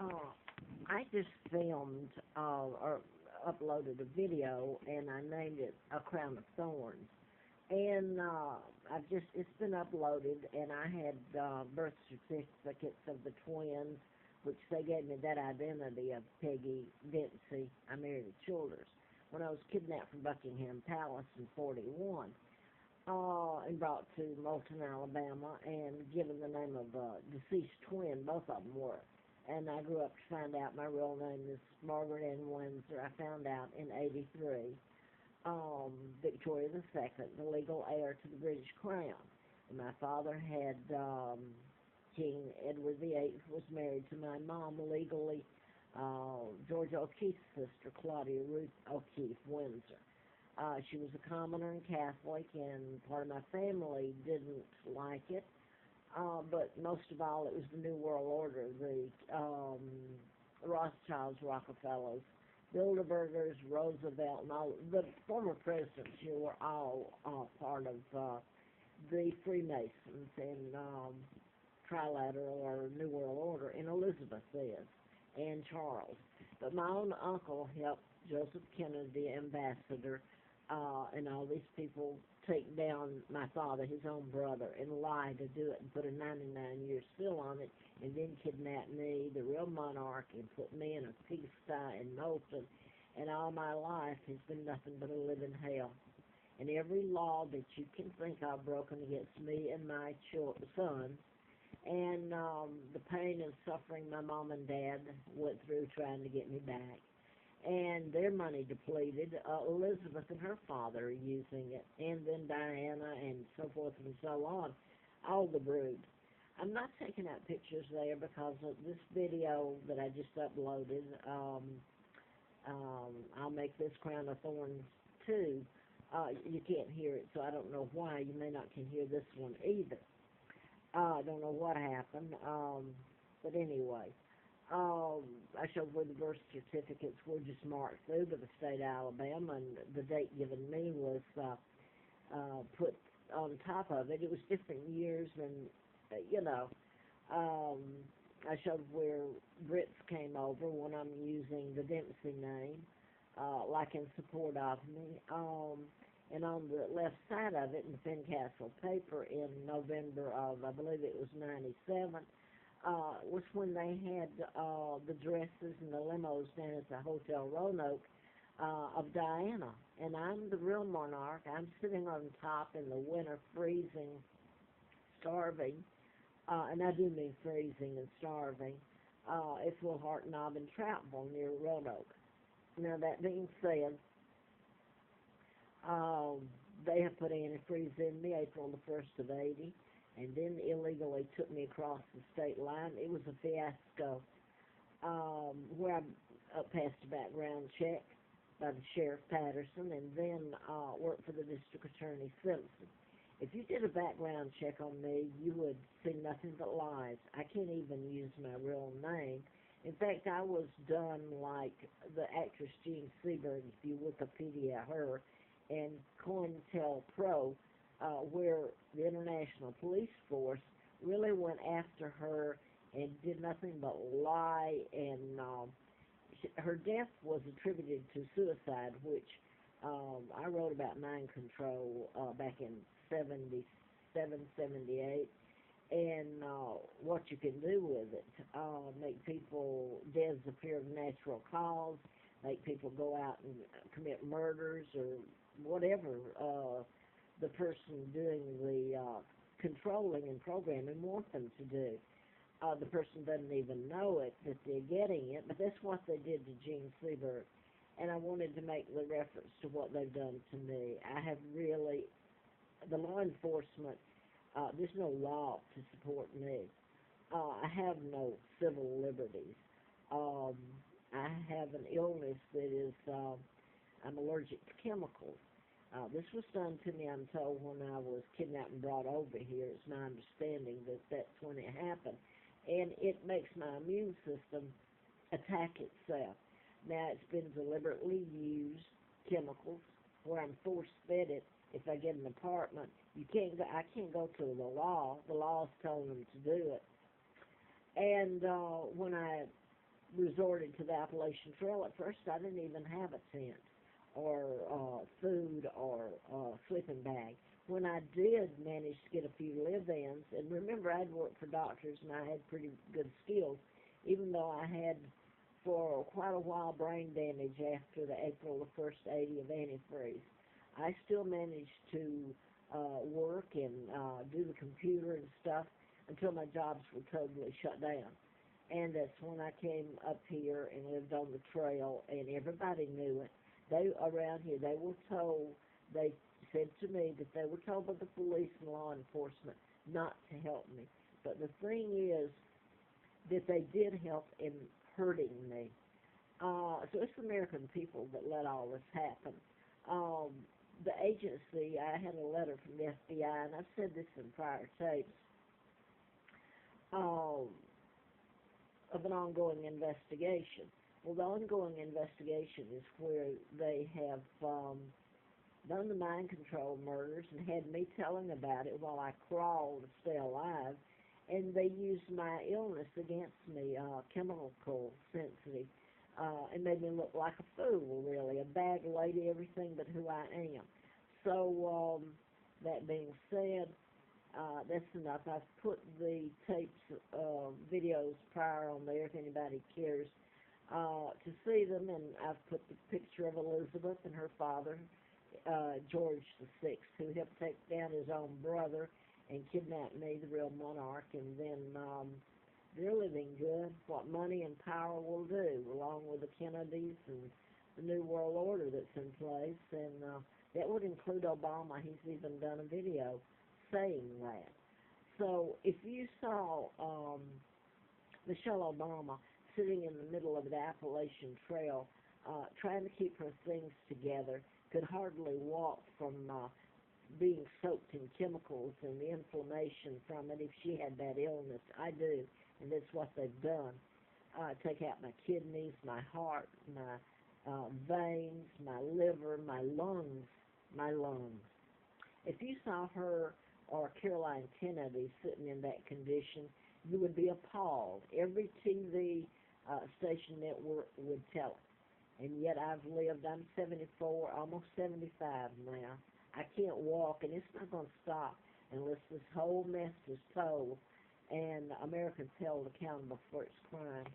Uh, I just filmed or uploaded a video, and I named it "A Crown of Thorns." And it's been uploaded, and I had birth certificates of the twins, which they gave me that identity of Peggy Vinci. I married the Childers when I was kidnapped from Buckingham Palace in '41, and brought to Moulton, Alabama, and given the name of a deceased twin. Both of them were. And I grew up to find out my real name is Margaret Ann Windsor. I found out in '83. Victoria II, the legal heir to the British crown. And my father had, King Edward VIII was married to my mom legally, George O'Keefe's sister, Claudia Ruth O'Keefe Windsor. She was a commoner and Catholic, and part of my family didn't like it. But most of all, it was the New World Order, the Rothschilds, Rockefellers, Bilderbergers, Roosevelt, and all the former presidents here were all part of the Freemasons and Trilateral or New World Order, and Elizabeth is, and Charles. But my own uncle helped Joseph Kennedy, ambassador, and all these people take down my father, his own brother, and lie to do it and put a 99-year seal on it, and then kidnap me, the real monarch, and put me in a pigsty in Moulton. And all my life has been nothing but a living hell. And every law that you can think of broken against me and my sons, and the pain and suffering my mom and dad went through trying to get me back. And their money depleted. Elizabeth and her father are using it, and then Diana, and so forth and so on. All the brood. I'm not taking out pictures there because of this video that I just uploaded. I'll make this Crown of Thorns too. You can't hear it, so I don't know why. You may not can hear this one either. I don't know what happened, but anyway. I showed where the birth certificates were just marked through to the state of Alabama, and the date given me was put on top of it. It was different years, and I showed where Brits came over when I'm using the Dempsey name, like in support of me. And on the left side of it, in the Fincastle paper in November of, I believe it was '97, was when they had the dresses and the limos down at the Hotel Roanoke of Diana. And I'm the real monarch. I'm sitting on top in the winter, freezing, starving, and I do mean freezing and starving. It's Willhart Knob and Troutville near Roanoke. Now, that being said, they have put antifreeze in me April the 1st of '80. And then illegally took me across the state line. It was a fiasco, where I passed a background check by the Sheriff Patterson, and then worked for the District Attorney Simpson. If you did a background check on me, you would see nothing but lies. I can't even use my real name. In fact, I was done like the actress Jean Seberg, if you Wikipedia her, and COINTELPRO, where the International Police Force really went after her and did nothing but lie, and her death was attributed to suicide, which I wrote about mind control back in '77, '78, and what you can do with it. Make people deaths appear of natural cause, make people go out and commit murders or whatever the person doing the controlling and programming want them to do. The person doesn't even know it, that they're getting it, but that's what they did to Jean Seberg. And I wanted to make the reference to what they've done to me. I have really, the law enforcement, there's no law to support me. I have no civil liberties. I have an illness that is, I'm allergic to chemicals. This was done to me, I'm told, when I was kidnapped and brought over here. It's my understanding that that's when it happened. And it makes my immune system attack itself. Now, it's been deliberately used, chemicals, where I'm force-fed it. If I get an apartment, I can't go to the law. The law's telling them to do it. And when I resorted to the Appalachian Trail. At first, I didn't even have a tent or food or sleeping bag. When I did manage to get a few live-ins, and remember, I'd worked for doctors and I had pretty good skills, even though I had for quite a while brain damage after the April the 1st 80 of antifreeze. I still managed to work and do the computer and stuff until my jobs were totally shut down. And that's when I came up here and lived on the trail, and everybody knew it. They around here, they were told, they said to me that they were told by the police and law enforcement not to help me. But the thing is that they did help in hurting me. So it's the American people that let all this happen. The agency, I had a letter from the FBI, and I've said this in prior tapes, of an ongoing investigation. Well, the ongoing investigation is where they have done the mind control murders and had me telling about it while I crawled to stay alive, and they used my illness against me, chemical sensitive, and made me look like a fool, really, a bag lady, everything but who I am. So, that being said, that's enough. I've put the tapes, videos prior on there if anybody cares to see them, and I've put the picture of Elizabeth and her father, George VI, who helped take down his own brother and kidnap me, the real monarch, and then they're living good, what money and power will do, along with the Kennedys and the New World Order that's in place, and that would include Obama. He's even done a video saying that. So if you saw Michelle Obama sitting in the middle of the Appalachian Trail trying to keep her things together, could hardly walk from being soaked in chemicals and the inflammation from it if she had that illness. I do, and that's what they've done. Take out my kidneys, my heart, my veins, my liver, my lungs. If you saw her or Caroline Kennedy sitting in that condition, you would be appalled. Every TV station network would tell it. And yet I've lived, I'm 74, almost 75 now. I can't walk, and it's not going to stop unless this whole mess is told and Americans held accountable for its crime.